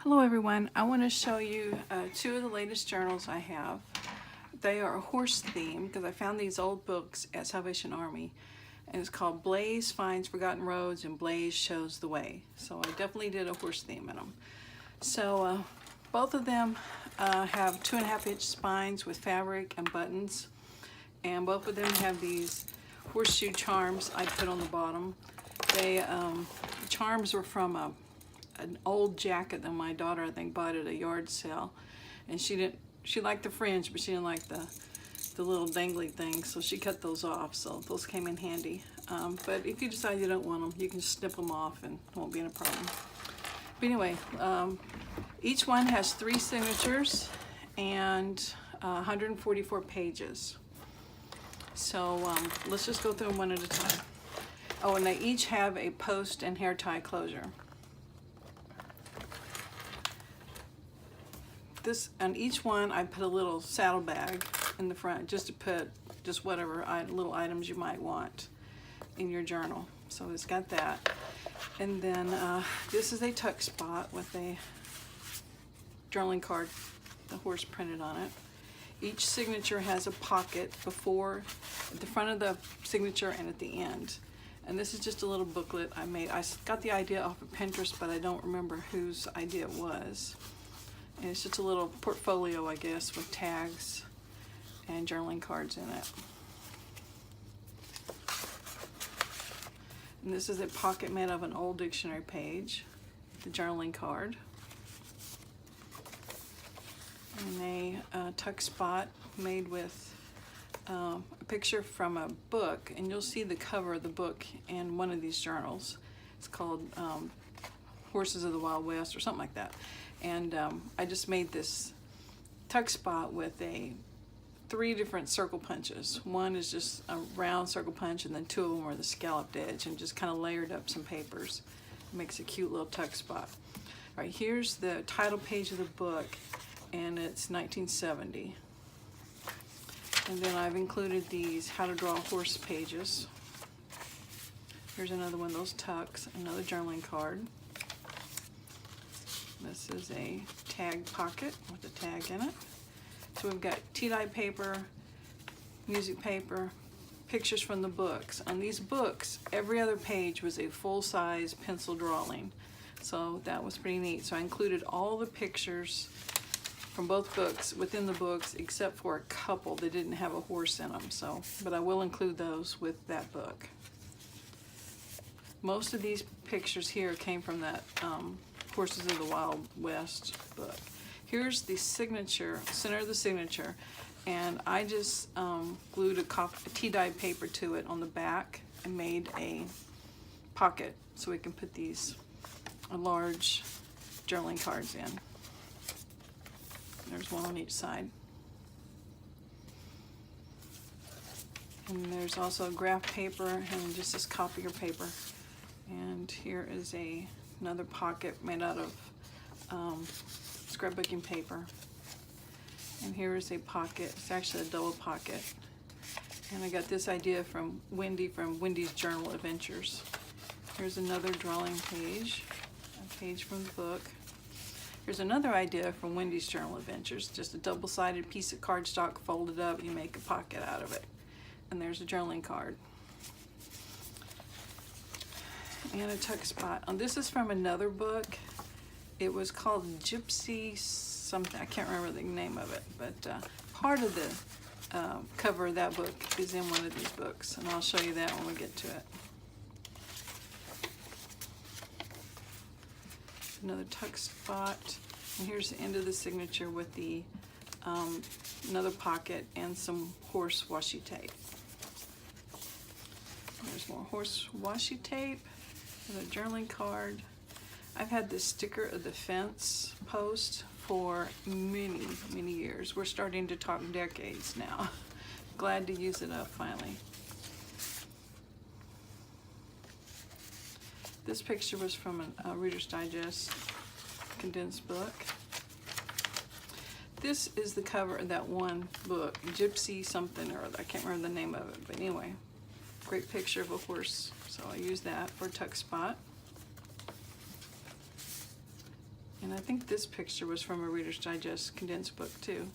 Hello everyone, I want to show you two of the latest journals I have. They are a horse theme because I found these old books at Salvation Army, and it's called Blaze Finds Forgotten Roads and Blaze Shows the Way. So I definitely did a horse theme in them. So both of them have 2.5-inch spines with fabric and buttons, and both of them have these horseshoe charms I put on the bottom. The charms were from an old jacket that my daughter, I think, bought at a yard sale, and she liked the fringe, but she didn't like the little dangly things, so she cut those off. So those came in handy. But if you decide you don't want them, you can snip them off and it won't be a problem. But anyway, each one has 3 signatures and 144 pages. So let's just go through them one at a time. Oh, and they each have a post and hair tie closure. On each one I put a little saddlebag in the front just to put just whatever little items you might want in your journal. So it's got that. And then this is a tuck spot with a journaling card, the horse printed on it. Each signature has a pocket at the front of the signature and at the end. And this is just a little booklet I made. I got the idea off of Pinterest, but I don't remember whose idea it was. And it's just a little portfolio, I guess, with tags and journaling cards in it. And this is a pocket made of an old dictionary page, the journaling card. And a tuck spot made with a picture from a book, and you'll see the cover of the book in one of these journals. It's called Horses of the Wild West or something like that. And I just made this tuck spot with 3 different circle punches. One is just a round circle punch, and then 2 of them are the scalloped edge, and just kind of layered up some papers. It makes a cute little tuck spot. All right, here's the title page of the book, and it's 1970. And then I've included these how to draw a horse pages. Here's another one of those tucks, another journaling card. This is a tag pocket with a tag in it. So we've got tea-dye paper, music paper, pictures from the books. On these books, every other page was a full-size pencil drawing. So that was pretty neat. So I included all the pictures from both books within the books, except for a couple that didn't have a horse in them. But I will include those with that book. Most of these pictures here came from that Horses of the Wild West book. Here's the signature, center of the signature, and I just glued a tea-dye paper to it on the back and made a pocket so we can put these large journaling cards in. There's one on each side. And there's also graph paper and just this copier paper. And here is another pocket made out of scrapbooking paper. And here is a pocket. It's actually a double pocket. And I got this idea from Wendy from Wendy's Journal Adventures. Here's another drawing page, a page from the book. Here's another idea from Wendy's Journal Adventures, just a double-sided piece of cardstock folded up, you make a pocket out of it. And there's a journaling card. And a tuck spot. This is from another book. It was called Gypsy something. I can't remember the name of it, but part of the cover of that book is in one of these books, and I'll show you that when we get to it. Another tuck spot, and here's the end of the signature with the another pocket and some horse washi tape. There's more horse washi tape. And a journaling card. I've had this sticker of the fence post for many, many years. We're starting to talk decades now. Glad to use it up finally. This picture was from a Reader's Digest condensed book. This is the cover of that one book, Gypsy something or other. I can't remember the name of it, but anyway, great picture of a horse. So I use that for a tuck spot. And I think this picture was from a Reader's Digest condensed book too.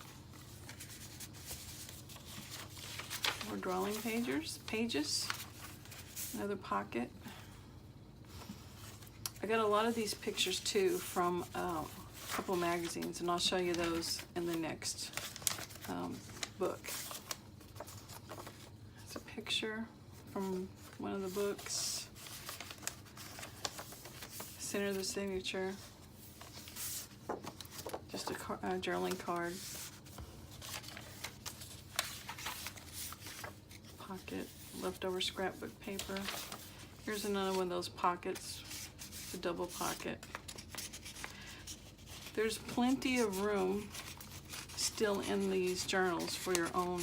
More drawing pages. Another pocket. I got a lot of these pictures too from a couple magazines, and I'll show you those in the next book. It's a picture from one of the books. Center of the signature. Just a journaling card. Pocket, leftover scrapbook paper. Here's another one of those pockets. It's a double pocket. There's plenty of room still in these journals for your own,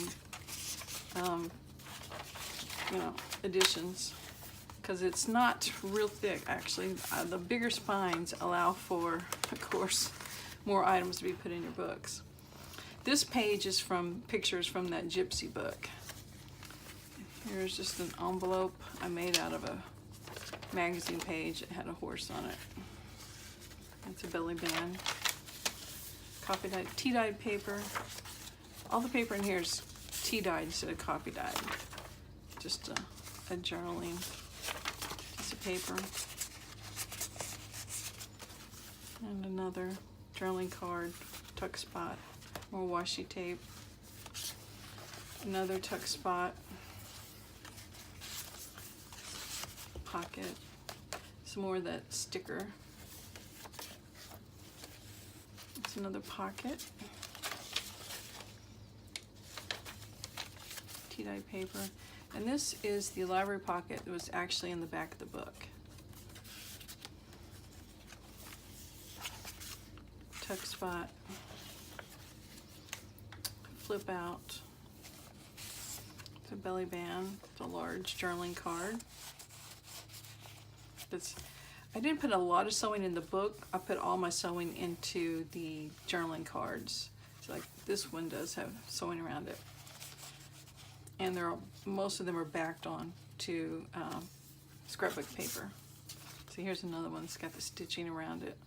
additions, because it's not real thick actually. The bigger spines allow for, of course, more items to be put in your books. This page is from pictures from that Gypsy book. Here's just an envelope I made out of a magazine page. It had a horse on it. It's a belly band. Copy dyed, tea-dyed paper. All the paper in here is tea-dyed instead of copy dyed. Just a journaling piece of paper. And another journaling card, tuck spot, more washi tape. Another tuck spot. Pocket. Some more of that sticker. It's another pocket. Tea-dyed paper. And this is the library pocket that was actually in the back of the book. Tuck spot. Flip out. It's a belly band. It's a large journaling card. I didn't put a lot of sewing in the book. I put all my sewing into the journaling cards. So like this one does have sewing around it. And most of them are backed on to scrapbook paper. So here's another one that's got the stitching around it.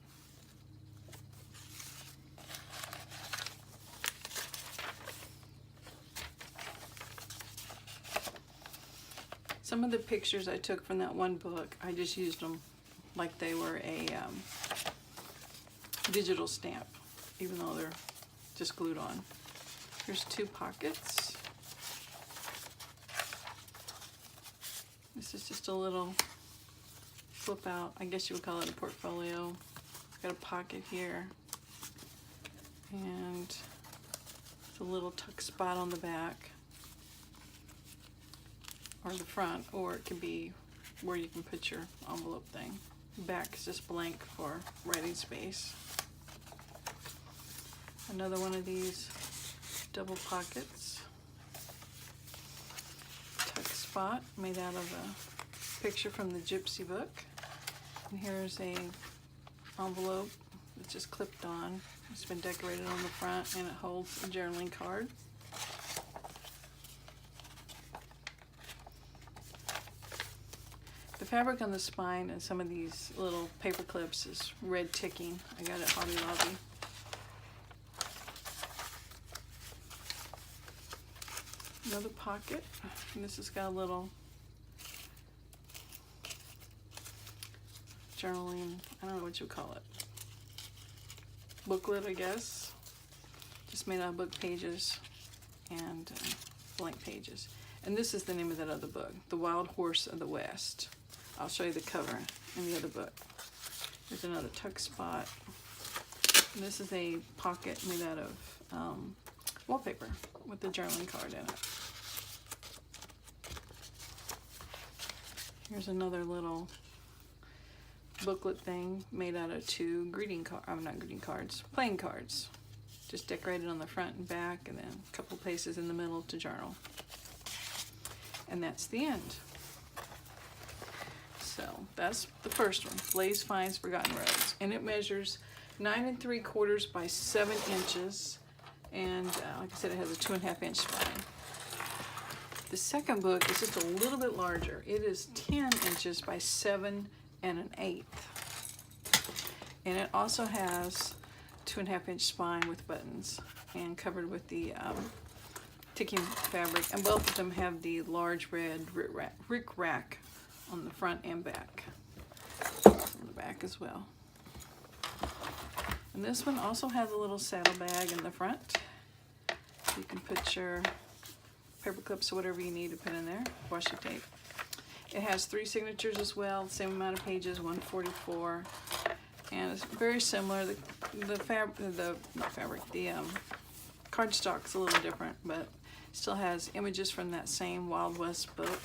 Some of the pictures I took from that one book, I just used them like they were a digital stamp, even though they're just glued on. Here's two pockets. This is just a little flip out, I guess you would call it a portfolio. Got a pocket here, and it's a little tuck spot on the back. Or the front, or it could be where you can put your envelope thing. Back is just blank for writing space. Another one of these double pockets. Tuck spot made out of a picture from the Gypsy book. And here's a envelope that's just clipped on. It's been decorated on the front, and it holds a journaling card. The fabric on the spine and some of these little paper clips is red ticking. I got it at Hobby Lobby. Another pocket, and this has got a little journaling, I don't know what you would call it, booklet I guess, just made out of book pages and blank pages. And this is the name of that other book, The Wild Horse of the West. I'll show you the cover in the other book. There's another tuck spot. And this is a pocket made out of wallpaper with the journaling card in it. Here's another little booklet thing made out of two playing cards. Just decorated on the front and back, and then a couple places in the middle to journal. And that's the end. So that's the first one, Blaze Finds Forgotten Roads, and it measures 9 3/4 by 7 inches, and like I said, it has a 2.5 inch spine. The second book is just a little bit larger. It is 10 inches by 7 1/8, And it also has 2.5-inch spine with buttons and covered with the ticking fabric. And both of them have the large red Rick Rack on the front and back. On the back as well. And this one also has a little saddle bag in the front. You can put your paper clips or whatever you need to put in there, washi tape. It has 3 signatures as well, same amount of pages, 144, and it's very similar. The cardstock's a little different, but still has images from that same Wild West book.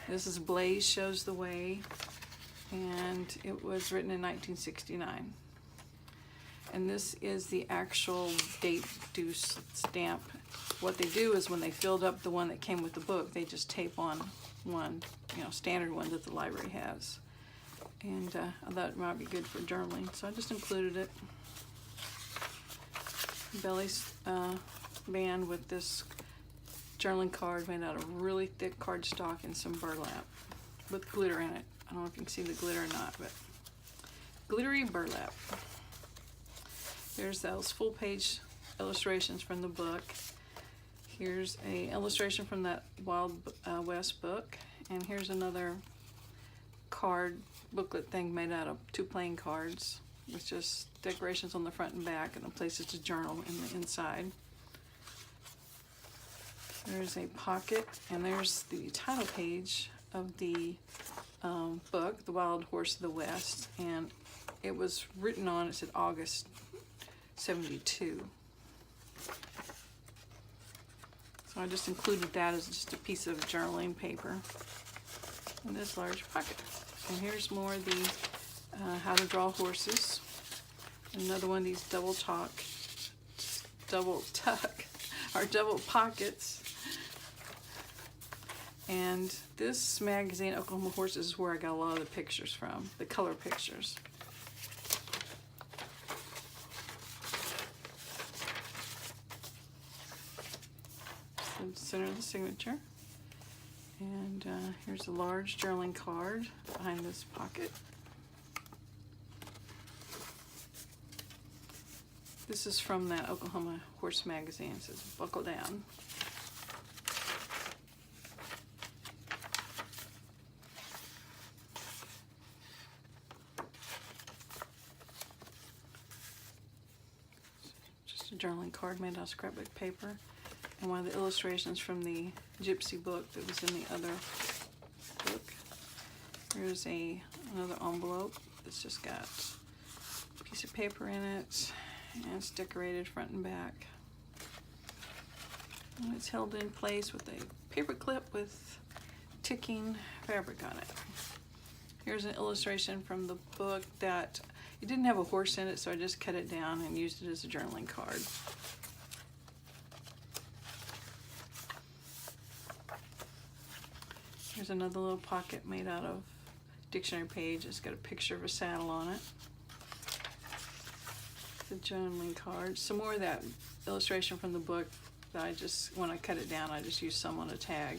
This is Blaze Shows the Way, and it was written in 1969. And this is the actual date due stamp. What they do is when they filled up the one that came with the book, they just tape on one, standard one that the library has. And I thought it might be good for journaling, so I just included it. Belly's band with this journaling card made out of really thick cardstock and some burlap with glitter in it. I don't know if you can see the glitter or not, but glittery burlap. There's those full-page illustrations from the book. Here's an illustration from that Wild West book, and here's another card booklet thing made out of 2 plain cards with just decorations on the front and back and the places to journal in the inside. There's a pocket, and there's the title page of the book, The Wild Horse of the West, and it was written on, it said August 72. So I just included that as just a piece of journaling paper in this large pocket. And here's more of the how to draw horses. Another one of these double pockets. And this magazine, Oklahoma Horses, is where I got a lot of the pictures from, the color pictures. Center of the signature. And here's a large journaling card behind this pocket. This is from that Oklahoma Horse magazine. It says, "Buckle down." Just a journaling card made out of scrapbook paper. And one of the illustrations from the Gypsy book that was in the other book. Here's another envelope that's just got a piece of paper in it, and it's decorated front and back. And it's held in place with a paper clip with ticking fabric on it. Here's an illustration from the book that it didn't have a horse in it, so I just cut it down and used it as a journaling card. Here's another little pocket made out of dictionary page. It's got a picture of a saddle on it. The journaling card. Some more of that illustration from the book that I just, when I cut it down, I just used some on a tag.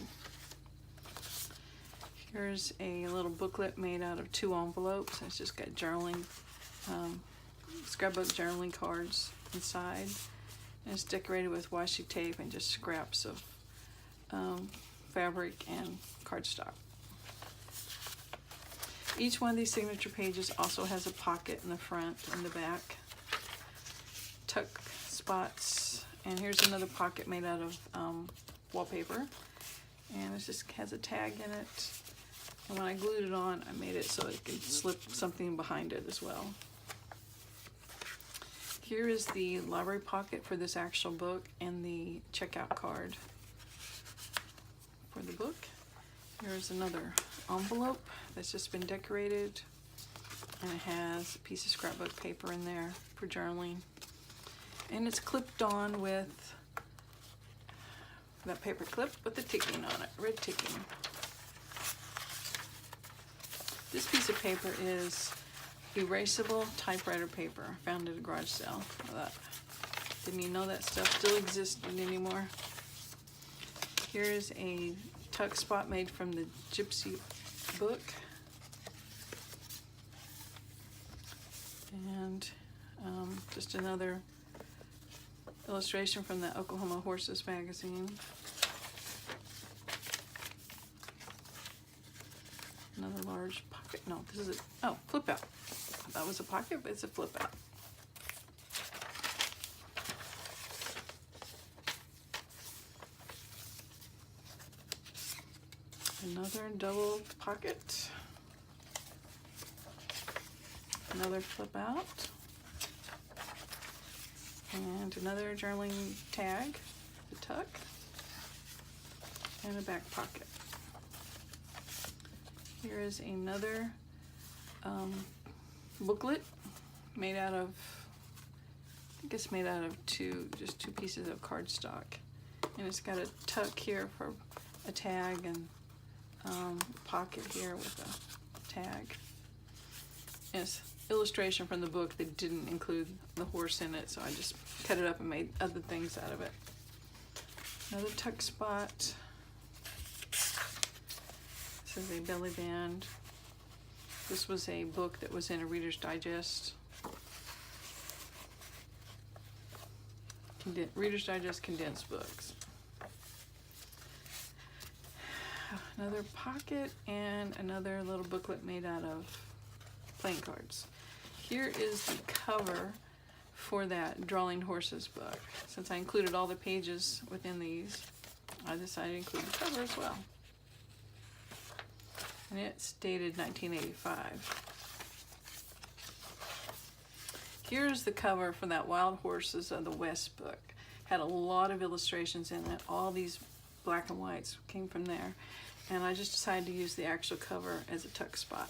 Here's a little booklet made out of 2 envelopes. It's just got journaling, scrapbook journaling cards inside. And it's decorated with washi tape and just scraps of fabric and cardstock. Each one of these signature pages also has a pocket in the front and the back, tuck spots, and here's another pocket made out of wallpaper, and it just has a tag in it, and when I glued it on, I made it so it could slip something behind it as well. Here is the library pocket for this actual book and the checkout card for the book. Here's another envelope that's just been decorated, and it has a piece of scrapbook paper in there for journaling, and it's clipped on with that paper clip with the ticking on it, red ticking. This piece of paper is erasable typewriter paper, found at a garage sale. Didn't even know that stuff still existed anymore. Here's a tuck spot made from the Gypsy book. And just another illustration from the Oklahoma Horses magazine. Another large pocket. No, this is a, oh, flip out. That was a pocket, but it's a flip out. Another double pocket. Another flip out. And another journaling tag, a tuck, and a back pocket. Here is another booklet made out of, I think it's made out of just two pieces of cardstock. And it's got a tuck here for a tag and pocket here with a tag. And it's illustration from the book that didn't include the horse in it, so I just cut it up and made other things out of it. Another tuck spot. This is a belly band. This was a book that was in a Reader's Digest. Reader's Digest condensed books. Another pocket and another little booklet made out of playing cards. Here is the cover for that Drawing Horses book. Since I included all the pages within these, I decided to include the cover as well. And it's dated 1985. Here's the cover for that Wild Horses of the West book. Had a lot of illustrations in it. All these black and whites came from there. And I just decided to use the actual cover as a tuck spot.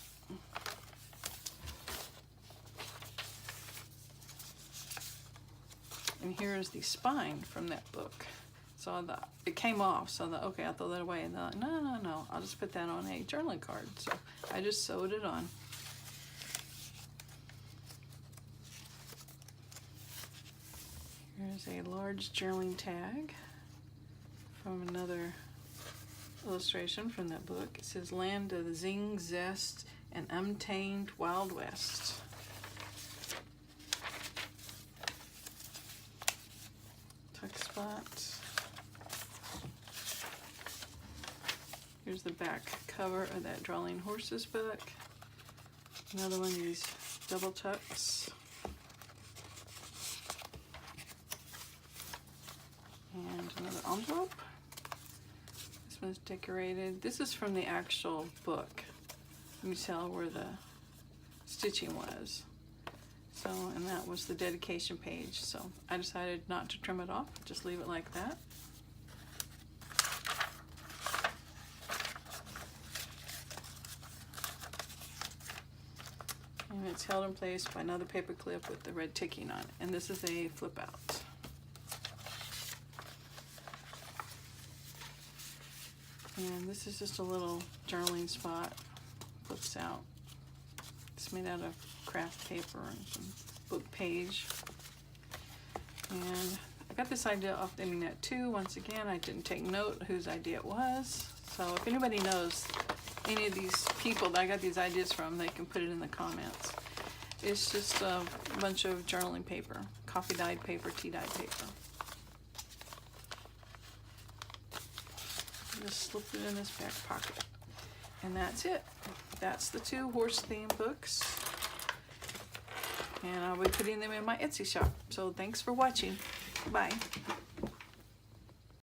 And here is the spine from that book. So it came off, so okay, I'll throw that away. And they're like, no, I'll just put that on a journaling card. So I just sewed it on. Here's a large journaling tag from another illustration from that book. It says Land of the Zing, Zest, and Untamed Wild West. Tuck spot. Here's the back cover of that Drawing Horses book. Another one of these double tucks. And another envelope. This one's decorated. This is from the actual book. You can tell where the stitching was. So, and that was the dedication page. So I decided not to trim it off, just leave it like that. And it's held in place by another paper clip with the red ticking on it. And this is a flip out. And this is just a little journaling spot. Flips out. It's made out of craft paper and some book page. And I got this idea off the internet too. Once again, I didn't take note whose idea it was. So if anybody knows any of these people that I got these ideas from, they can put it in the comments. It's just a bunch of journaling paper, coffee dyed paper, tea dyed paper. Just slip it in this back pocket. And that's it. That's the two horse themed books. And I'll be putting them in my Etsy shop. So thanks for watching. Bye.